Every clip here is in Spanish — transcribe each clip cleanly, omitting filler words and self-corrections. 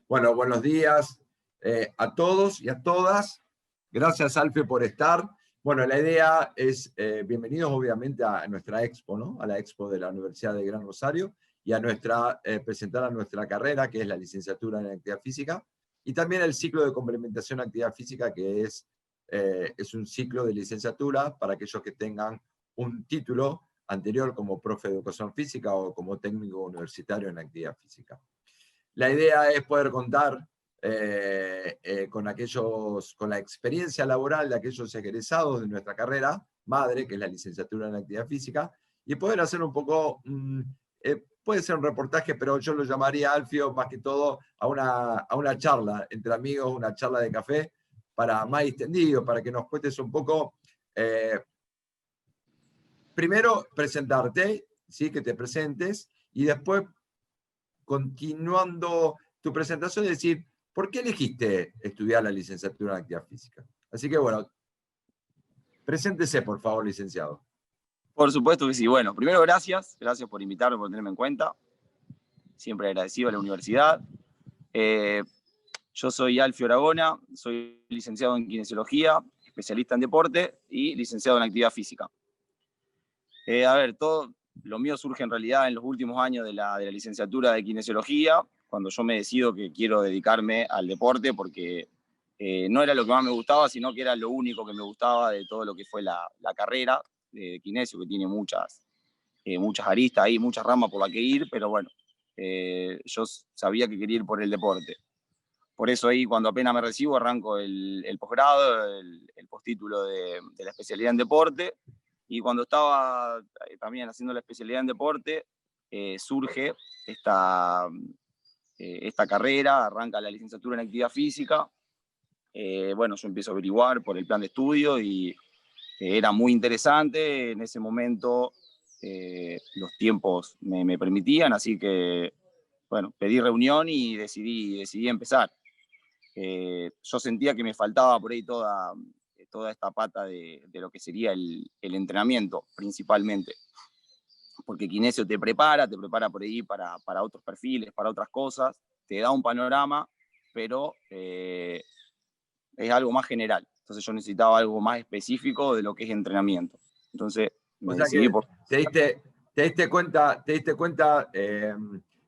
Bueno, buenos días a todos y a todas. Gracias, Alfie, por estar. Bueno, la idea es, bienvenidos obviamente a nuestra expo, ¿no? A la expo de la Universidad de Gran Rosario y a presentar a nuestra carrera, que es la licenciatura en actividad física, y también el ciclo de complementación a actividad física, que es un ciclo de licenciatura para aquellos que tengan un título anterior como profe de educación física o como técnico universitario en actividad física. La idea es poder contar con la experiencia laboral de aquellos egresados de nuestra carrera madre, que es la licenciatura en actividad física, y poder hacer un poco, puede ser un reportaje, pero yo lo llamaría, Alfio, más que todo a una charla entre amigos, una charla de café, para más extendido, para que nos cuentes un poco, primero presentarte, ¿sí? Que te presentes, y después, continuando tu presentación, decir, ¿por qué elegiste estudiar la licenciatura en actividad física? Así que bueno, preséntese, por favor, licenciado. Por supuesto que sí. Bueno, primero gracias por invitarme, por tenerme en cuenta. Siempre agradecido a la universidad. Yo soy Alfio Aragona, soy licenciado en kinesiología, especialista en deporte y licenciado en actividad física. Todo lo mío surge en realidad en los últimos años de la licenciatura de kinesiología, cuando yo me decido que quiero dedicarme al deporte, porque no era lo que más me gustaba, sino que era lo único que me gustaba de todo lo que fue la carrera de kinesio, que tiene muchas aristas ahí, muchas ramas por las que ir, pero bueno, yo sabía que quería ir por el deporte. Por eso ahí, cuando apenas me recibo, arranco el posgrado, el postítulo de la especialidad en deporte. Y cuando estaba también haciendo la especialidad en deporte, surge esta carrera, arranca la licenciatura en actividad física. Bueno, yo empiezo a averiguar por el plan de estudio y era muy interesante. En ese momento los tiempos me permitían, así que bueno, pedí reunión y decidí empezar. Yo sentía que me faltaba por ahí toda esta pata de lo que sería el entrenamiento, principalmente. Porque kinesio te prepara por ahí para otros perfiles, para otras cosas, te da un panorama, pero es algo más general. Entonces yo necesitaba algo más específico de lo que es entrenamiento. Entonces me decidí por... Te diste cuenta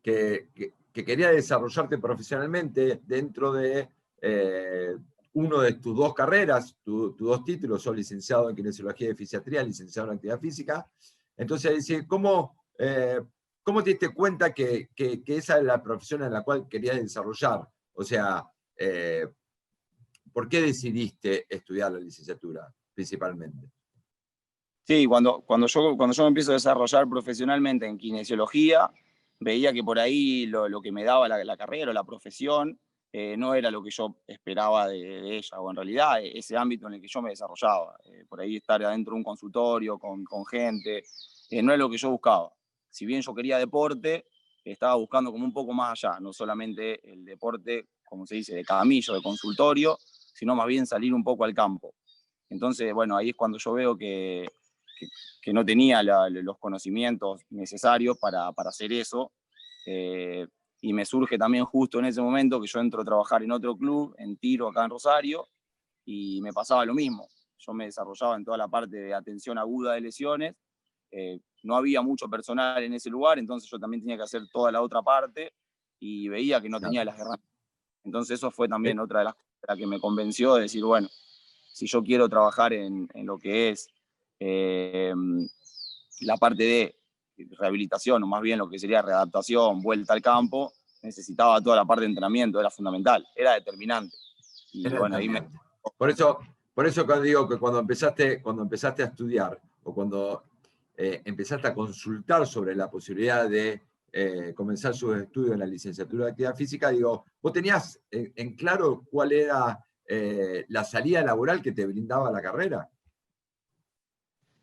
que querías desarrollarte profesionalmente dentro de uno de tus dos carreras, tus dos títulos, sos licenciado en kinesiología y fisiatría, licenciado en actividad física. Entonces, ¿cómo te diste cuenta que esa es la profesión en la cual querías desarrollar? O sea, ¿por qué decidiste estudiar la licenciatura principalmente? Sí, cuando yo me empiezo a desarrollar profesionalmente en kinesiología, veía que por ahí lo que me daba la carrera o la profesión no era lo que yo esperaba de ella, o en realidad ese ámbito en el que yo me desarrollaba. Por ahí estar adentro de un consultorio con gente, no es lo que yo buscaba. Si bien yo quería deporte, estaba buscando como un poco más allá, no solamente el deporte, como se dice, de camillo, de consultorio, sino más bien salir un poco al campo. Entonces, bueno, ahí es cuando yo veo que no tenía los conocimientos necesarios para hacer eso. Y me surge también justo en ese momento que yo entro a trabajar en otro club, en tiro acá en Rosario, y me pasaba lo mismo. Yo me desarrollaba en toda la parte de atención aguda de lesiones. No había mucho personal en ese lugar, entonces yo también tenía que hacer toda la otra parte y veía que no tenía las herramientas. Entonces eso fue también otra de las cosas que me convenció de decir, bueno, si yo quiero trabajar en lo que es la parte de rehabilitación, o más bien lo que sería readaptación, vuelta al campo, necesitaba toda la parte de entrenamiento, era fundamental, era determinante. Y bueno, ahí me... Por eso cuando digo que cuando empezaste a estudiar, o cuando empezaste a consultar sobre la posibilidad de comenzar sus estudios en la licenciatura de actividad física, digo, vos tenías en claro cuál era la salida laboral que te brindaba la carrera.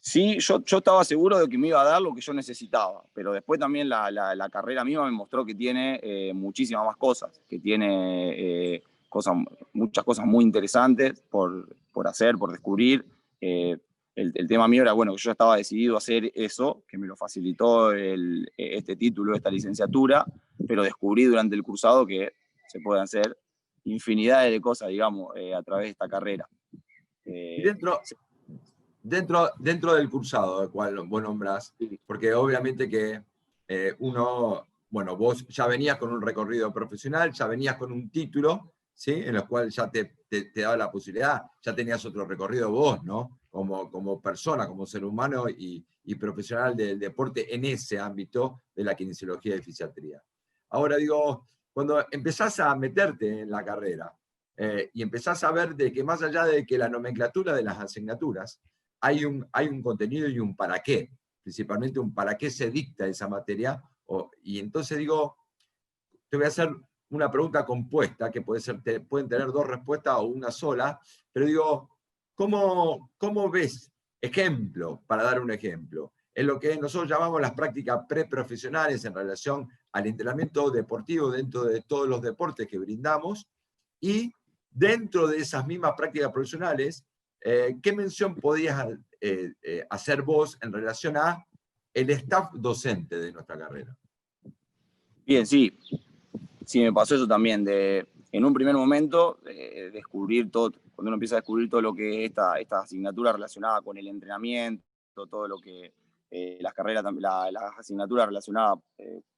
Sí, yo estaba seguro de que me iba a dar lo que yo necesitaba, pero después también la carrera misma me mostró que tiene muchísimas más cosas, que tiene muchas cosas muy interesantes por hacer, por descubrir. El tema mío era, bueno, que yo estaba decidido a hacer eso, que me lo facilitó este título, esta licenciatura, pero descubrí durante el cursado que se pueden hacer infinidades de cosas, digamos, a través de esta carrera. Y dentro del cursado, del cual vos nombrás, porque obviamente que uno, bueno, vos ya venías con un recorrido profesional, ya venías con un título, ¿sí? En el cual ya te daba la posibilidad, ya tenías otro recorrido vos, ¿no? Como persona, como ser humano y profesional del deporte en ese ámbito de la kinesiología y fisiatría. Ahora digo, cuando empezás a meterte en la carrera y empezás a ver de que más allá de que la nomenclatura de las asignaturas, hay un contenido y un para qué, principalmente un para qué se dicta esa materia, y entonces digo, te voy a hacer una pregunta compuesta, que pueden tener dos respuestas o una sola, pero digo, ¿cómo ves, ejemplo, para dar un ejemplo, en lo que nosotros llamamos las prácticas preprofesionales en relación al entrenamiento deportivo dentro de todos los deportes que brindamos, y dentro de esas mismas prácticas profesionales, ¿qué mención podías hacer vos en relación a el staff docente de nuestra carrera? Bien, sí, me pasó eso también, en un primer momento, descubrir todo, cuando uno empieza a descubrir todo lo que es esta asignatura relacionada con el entrenamiento, todo lo que las carreras, las asignaturas relacionadas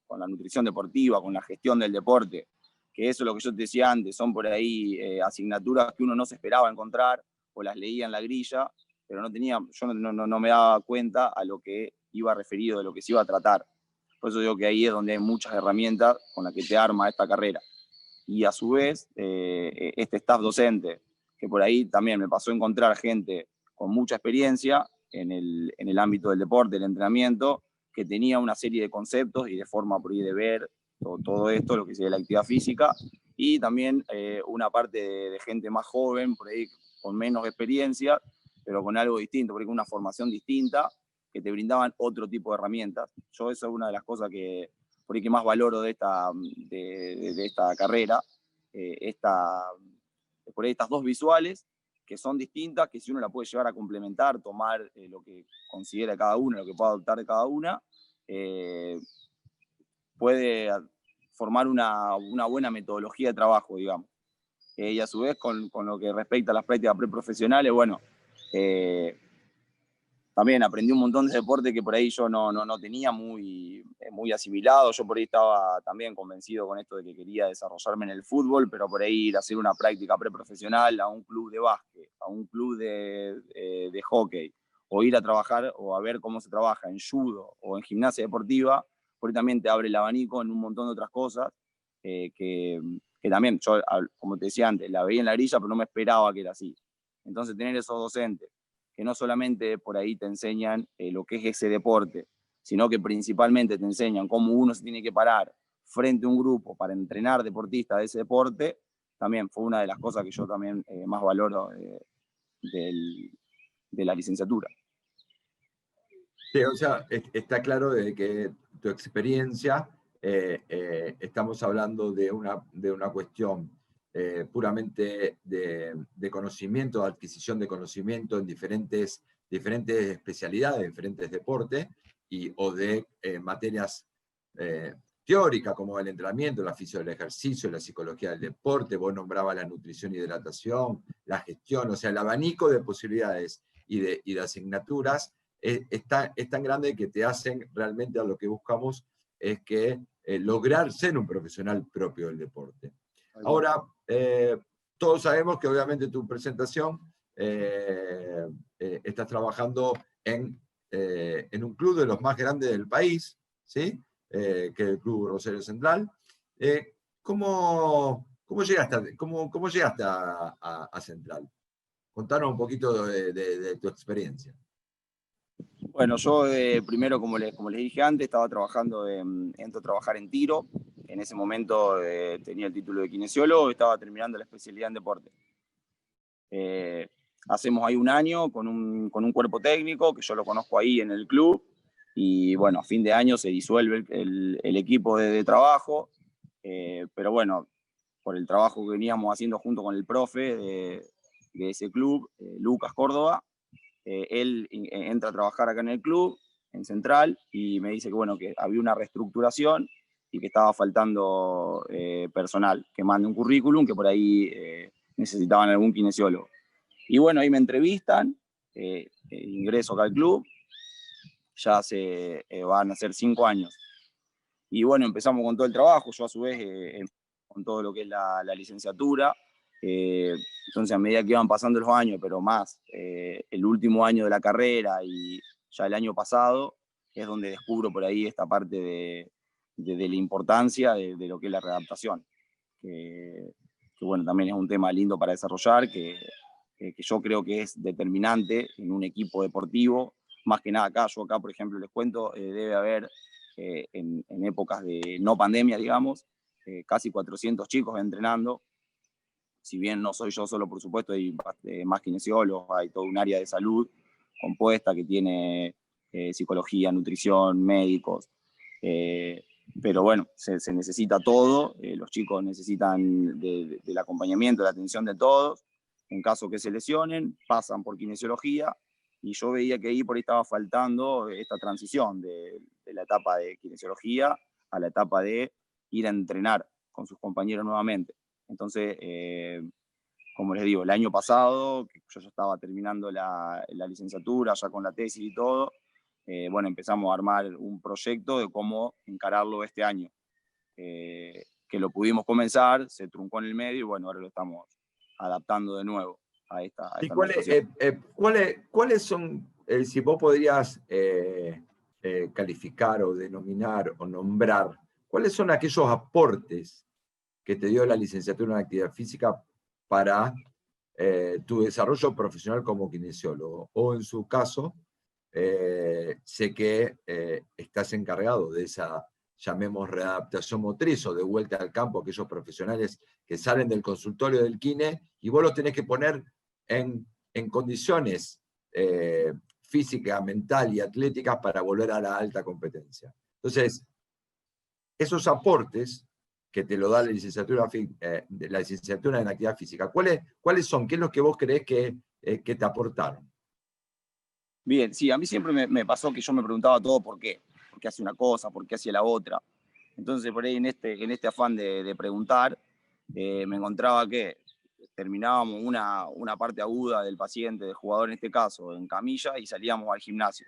con la nutrición deportiva, con la gestión del deporte, que eso es lo que yo te decía antes, son por ahí asignaturas que uno no se esperaba encontrar, o las leía en la grilla, pero yo no me daba cuenta a lo que iba referido, de lo que se iba a tratar. Por eso digo que ahí es donde hay muchas herramientas con las que te arma esta carrera. Y a su vez, este staff docente, que por ahí también me pasó a encontrar gente con mucha experiencia en el ámbito del deporte, del entrenamiento, que tenía una serie de conceptos y de forma por ahí de ver todo esto, lo que sería la actividad física, y también una parte de gente más joven, por ahí con menos experiencia, pero con algo distinto, por ahí con una formación distinta, que te brindaban otro tipo de herramientas. Yo eso es una de las cosas que por ahí que más valoro de esta carrera, por ahí estas dos visuales, que son distintas, que si uno la puede llevar a complementar, tomar lo que considera cada una, lo que pueda adoptar de cada una, puede formar una buena metodología de trabajo, digamos. Y a su vez, con lo que respecta a las prácticas preprofesionales, bueno, también aprendí un montón de deporte que por ahí yo no tenía muy asimilado. Yo por ahí estaba también convencido con esto de que quería desarrollarme en el fútbol, pero por ahí ir a hacer una práctica preprofesional a un club de básquet, a un club de hockey, o ir a trabajar o a ver cómo se trabaja en judo o en gimnasia deportiva, por ahí también te abre el abanico en un montón de otras cosas que también, yo, como te decía antes, la veía en la grilla, pero no me esperaba que era así. Entonces tener esos docentes que no solamente por ahí te enseñan lo que es ese deporte, sino que principalmente te enseñan cómo uno se tiene que parar frente a un grupo para entrenar deportistas de ese deporte, también fue una de las cosas que yo también más valoro de la licenciatura. Sí, o sea, está claro de que tu experiencia, estamos hablando de una cuestión puramente de conocimiento, de adquisición de conocimiento en diferentes especialidades, diferentes deportes, o de materias teóricas como el entrenamiento, la fisiología del ejercicio, la psicología del deporte, vos nombrabas la nutrición y hidratación, la gestión, o sea, el abanico de posibilidades y de asignaturas es tan grande que te hacen realmente, a lo que buscamos es que lograr ser un profesional propio del deporte. Ahora, todos sabemos que obviamente tu presentación estás trabajando en un club de los más grandes del país, ¿sí? Que es el Club Rosario Central. ¿Cómo llegaste a Central? Contanos un poquito de tu experiencia. Bueno, yo primero, como les dije antes, estaba trabajando, entro a trabajar en tiro. En ese momento tenía el título de kinesiólogo, estaba terminando la especialidad en deporte. Hacemos ahí un año con un cuerpo técnico, que yo lo conozco ahí en el club, y bueno, a fin de año se disuelve el equipo de trabajo, pero bueno, por el trabajo que veníamos haciendo junto con el profe de ese club, Lucas Córdoba, él entra a trabajar acá en el club, en Central, y me dice que bueno, que había una reestructuración y que estaba faltando personal, que mande un currículum, que por ahí necesitaban algún kinesiólogo. Y bueno, ahí me entrevistan, ingreso acá al club, ya van a ser 5 años. Y bueno, empezamos con todo el trabajo, yo a su vez con todo lo que es la licenciatura. Entonces a medida que iban pasando los años, pero más el último año de la carrera y ya el año pasado, es donde descubro por ahí esta parte de la importancia de lo que es la readaptación. Que bueno, también es un tema lindo para desarrollar, que yo creo que es determinante en un equipo deportivo. Más que nada acá, yo acá, por ejemplo, les cuento, debe haber en épocas de no pandemia, digamos, casi 400 chicos entrenando. Si bien no soy yo solo, por supuesto, hay más kinesiólogos, hay todo un área de salud compuesta que tiene psicología, nutrición, médicos. Pero bueno, se necesita todo, los chicos necesitan del acompañamiento, de la atención de todos. En caso que se lesionen, pasan por kinesiología, y yo veía que ahí por ahí estaba faltando esta transición de la etapa de kinesiología a la etapa de ir a entrenar con sus compañeros nuevamente. Entonces, como les digo, el año pasado, que yo ya estaba terminando la licenciatura, ya con la tesis y todo, bueno, empezamos a armar un proyecto de cómo encararlo este año. Que lo pudimos comenzar, se truncó en el medio y bueno, ahora lo estamos adaptando de nuevo a esta ¿Y nueva situación. cuáles son, si vos podrías calificar o denominar o nombrar, cuáles son aquellos aportes que te dio la licenciatura en actividad física para tu desarrollo profesional como kinesiólogo? O en su caso, sé que estás encargado de esa, llamemos, readaptación motriz o de vuelta al campo, aquellos profesionales que salen del consultorio del kine y vos los tenés que poner en condiciones física, mental y atléticas para volver a la alta competencia. Entonces, esos aportes que te lo da la licenciatura en actividad física, ¿cuáles son? ¿Qué es lo que vos creés que te aportaron? Bien, sí, a mí siempre me pasó que yo me preguntaba todo por qué hace una cosa, por qué hacía la otra. Entonces, por ahí en este afán de preguntar, me encontraba que terminábamos una parte aguda del paciente, del jugador en este caso, en camilla, y salíamos al gimnasio.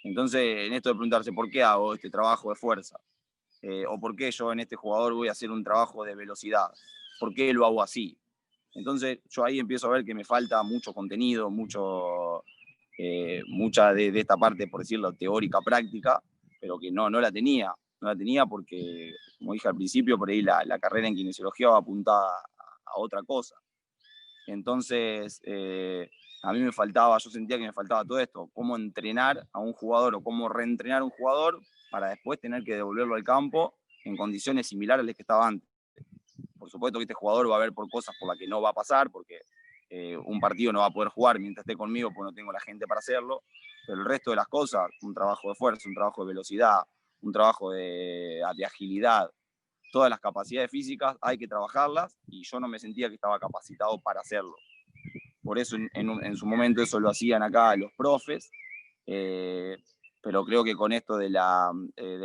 Entonces, en esto de preguntarse por qué hago este trabajo de fuerza, o por qué yo en este jugador voy a hacer un trabajo de velocidad, por qué lo hago así. Entonces, yo ahí empiezo a ver que me falta mucho contenido, mucha de esta parte, por decirlo, teórica, práctica, pero que no la tenía. No la tenía porque, como dije al principio, por ahí la carrera en kinesiología va apuntada a otra cosa. Entonces, a mí yo sentía que me faltaba todo esto, cómo entrenar a un jugador o cómo reentrenar a un jugador para después tener que devolverlo al campo en condiciones similares a las que estaba antes. Por supuesto que este jugador va a ver por cosas por las que no va a pasar, porque un partido no va a poder jugar mientras esté conmigo, porque no tengo la gente para hacerlo, pero el resto de las cosas, un trabajo de fuerza, un trabajo de velocidad, un trabajo de agilidad, todas las capacidades físicas hay que trabajarlas, y yo no me sentía que estaba capacitado para hacerlo. Por eso en su momento eso lo hacían acá los profes, pero creo que con esto de la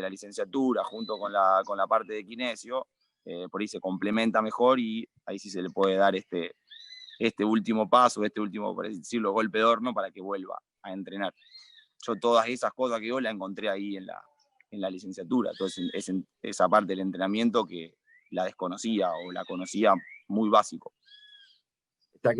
licenciatura, junto con la parte de kinesio, por ahí se complementa mejor, y ahí sí se le puede dar este último paso, este último, por decirlo, golpe de horno para que vuelva a entrenar. Yo todas esas cosas que yo la encontré ahí en la licenciatura. Entonces, esa parte del entrenamiento que la desconocía o la conocía muy básico. Está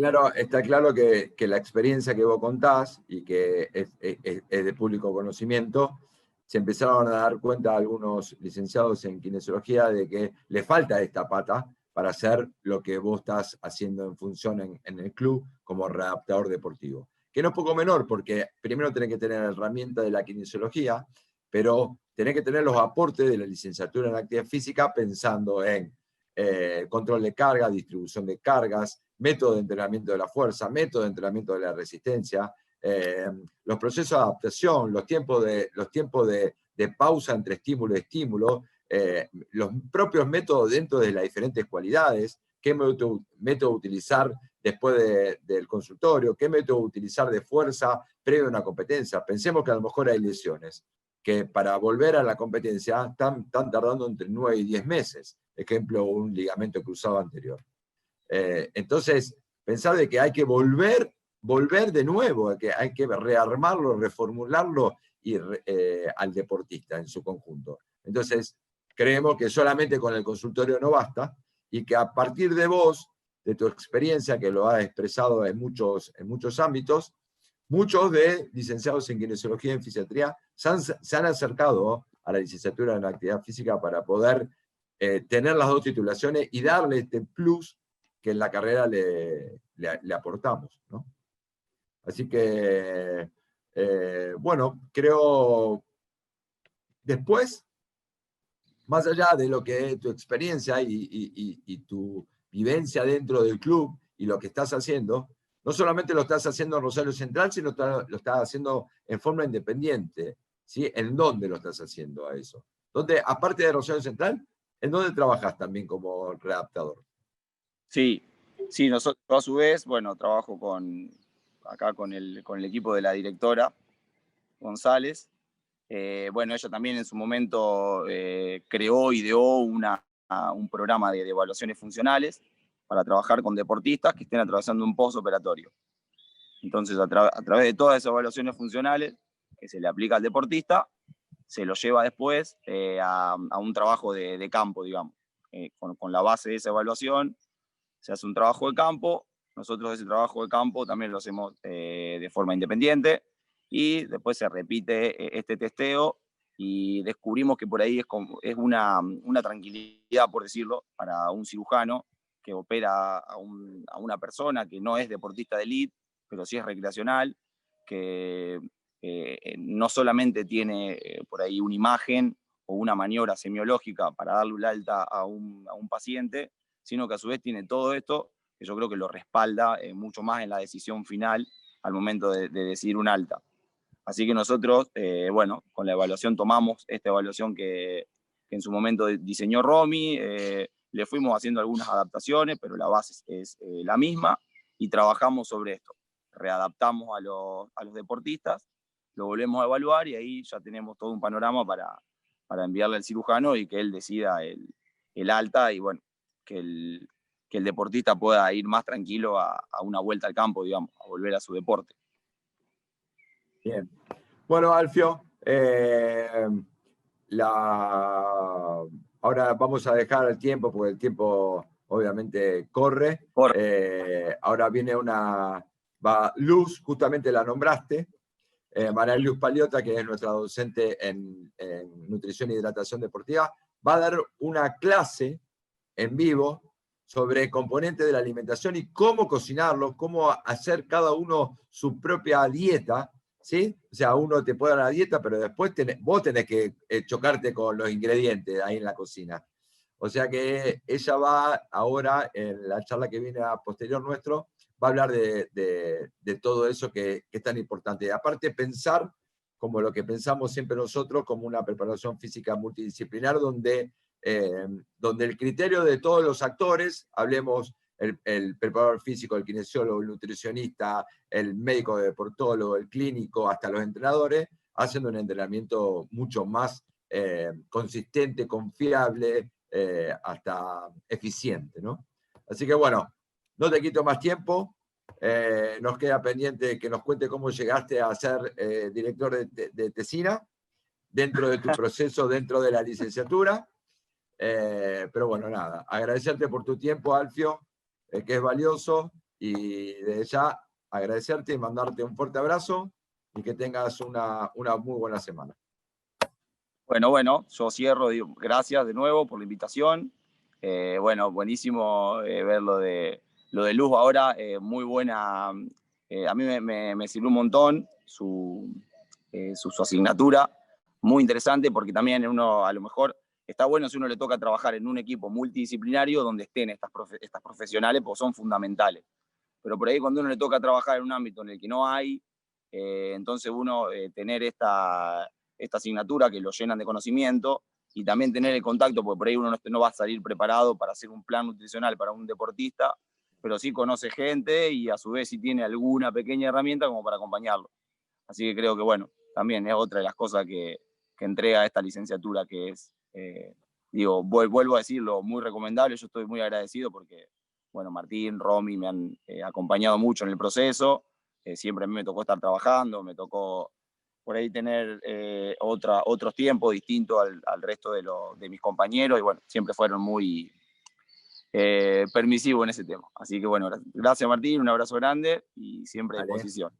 claro que la experiencia que vos contás y que es de público conocimiento, se empezaron a dar cuenta algunos licenciados en kinesiología de que le falta esta pata para hacer lo que vos estás haciendo en función en el club como readaptador deportivo. Que no es poco menor, porque primero tenés que tener la herramienta de la kinesiología, pero tenés que tener los aportes de la licenciatura en actividad física pensando en control de carga, distribución de cargas, método de entrenamiento de la fuerza, método de entrenamiento de la resistencia, los procesos de adaptación, los tiempos de pausa entre estímulo y estímulo, los propios métodos dentro de las diferentes cualidades, qué método utilizar después del consultorio, qué método utilizar de fuerza previo a una competencia. Pensemos que a lo mejor hay lesiones. que para volver a la competencia están tardando entre 9 y 10 meses. Ejemplo, un ligamento cruzado anterior. Entonces, pensar de que hay que volver de nuevo, que hay que rearmarlo, reformularlo al deportista en su conjunto. Entonces, creemos que solamente con el consultorio no basta, y que a partir de vos, de tu experiencia, que lo has expresado en muchos ámbitos, muchos de licenciados en kinesiología y en fisiatría se han acercado a la licenciatura en actividad física para poder tener las dos titulaciones y darle este plus que en la carrera le aportamos, ¿no? Así que, bueno, creo, después, más allá de lo que es tu experiencia y tu vivencia dentro del club y lo que estás haciendo, no solamente lo estás haciendo en Rosario Central, sino lo estás haciendo en forma independiente, ¿sí? ¿En dónde lo estás haciendo a eso? ¿Dónde, aparte de Rosario Central, en dónde trabajas también como readaptador? Sí, sí, nosotros a su vez, bueno, trabajo acá con el equipo de la directora González. Bueno, ella también en su momento creó, ideó un programa de evaluaciones funcionales para trabajar con deportistas que estén atravesando un postoperatorio. Entonces, a través de todas esas evaluaciones funcionales que se le aplica al deportista, se lo lleva después a un trabajo de campo, digamos. Con la base de esa evaluación, se hace un trabajo de campo. Nosotros ese trabajo de campo también lo hacemos de forma independiente, y después se repite este testeo y descubrimos que por ahí es una tranquilidad, por decirlo, para un cirujano que opera a una persona que no es deportista de elite, pero sí es recreacional, que no solamente tiene por ahí una imagen o una maniobra semiológica para darle un alta a un paciente, sino que a su vez tiene todo esto que yo creo que lo respalda mucho más en la decisión final al momento de decidir un alta. Así que nosotros, bueno, con la evaluación tomamos esta evaluación que en su momento diseñó Romy, le fuimos haciendo algunas adaptaciones, pero la base es la misma, y trabajamos sobre esto. Readaptamos a los deportistas, lo volvemos a evaluar, y ahí ya tenemos todo un panorama para enviarle al cirujano y que él decida el alta, y bueno, que el deportista pueda ir más tranquilo a una vuelta al campo, digamos, a volver a su deporte. Bien. Bueno, Alfio, ahora vamos a dejar el tiempo, porque el tiempo obviamente corre. Ahora viene Luz, justamente la nombraste, María Luz Paliota, que es nuestra docente en nutrición e hidratación deportiva, va a dar una clase en vivo sobre componentes de la alimentación y cómo cocinarlo, cómo hacer cada uno su propia dieta, ¿sí? O sea, uno te puede dar la dieta, pero después vos tenés que chocarte con los ingredientes ahí en la cocina. O sea que ella va ahora, en la charla que viene a posterior nuestro, va a hablar de todo eso que es tan importante. Y aparte, pensar como lo que pensamos siempre nosotros, como una preparación física multidisciplinar, donde el criterio de todos los actores, hablemos el preparador físico, el kinesiólogo, el nutricionista, el médico deportólogo, el clínico, hasta los entrenadores, hacen un entrenamiento mucho más consistente, confiable, hasta eficiente, ¿no? Así que bueno, no te quito más tiempo. Nos queda pendiente que nos cuente cómo llegaste a ser director de Tesina, dentro de tu proceso, dentro de la licenciatura. Pero bueno, nada, agradecerte por tu tiempo, Alfio, que es valioso, y desde ya agradecerte y mandarte un fuerte abrazo, y que tengas una muy buena semana. Bueno, yo cierro, digo, gracias de nuevo por la invitación. Bueno, buenísimo ver lo de Luz ahora, muy buena. A mí me sirvió un montón su asignatura, muy interesante, porque también uno, a lo mejor, está bueno si uno le toca trabajar en un equipo multidisciplinario donde estén estas profesionales, porque son fundamentales. Pero por ahí cuando uno le toca trabajar en un ámbito en el que no hay, entonces uno tener esta asignatura que lo llenan de conocimiento, y también tener el contacto, porque por ahí uno no va a salir preparado para hacer un plan nutricional para un deportista, pero sí conoce gente y a su vez sí tiene alguna pequeña herramienta como para acompañarlo. Así que creo que bueno, también es otra de las cosas que entrega esta licenciatura, que es, digo, vuelvo a decirlo, muy recomendable. Yo estoy muy agradecido porque, bueno, Martín, Romy me han acompañado mucho en el proceso. Siempre a mí me tocó estar trabajando, me tocó por ahí tener otros tiempos distintos al resto de mis compañeros, y bueno, siempre fueron muy permisivos en ese tema. Así que bueno, gracias Martín, un abrazo grande y siempre a disposición.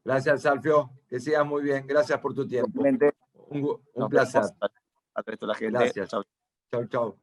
Gracias, Alfio, que sigas muy bien, gracias por tu tiempo. Un placer. Al resto de la gente. Gracias. Chau, chau.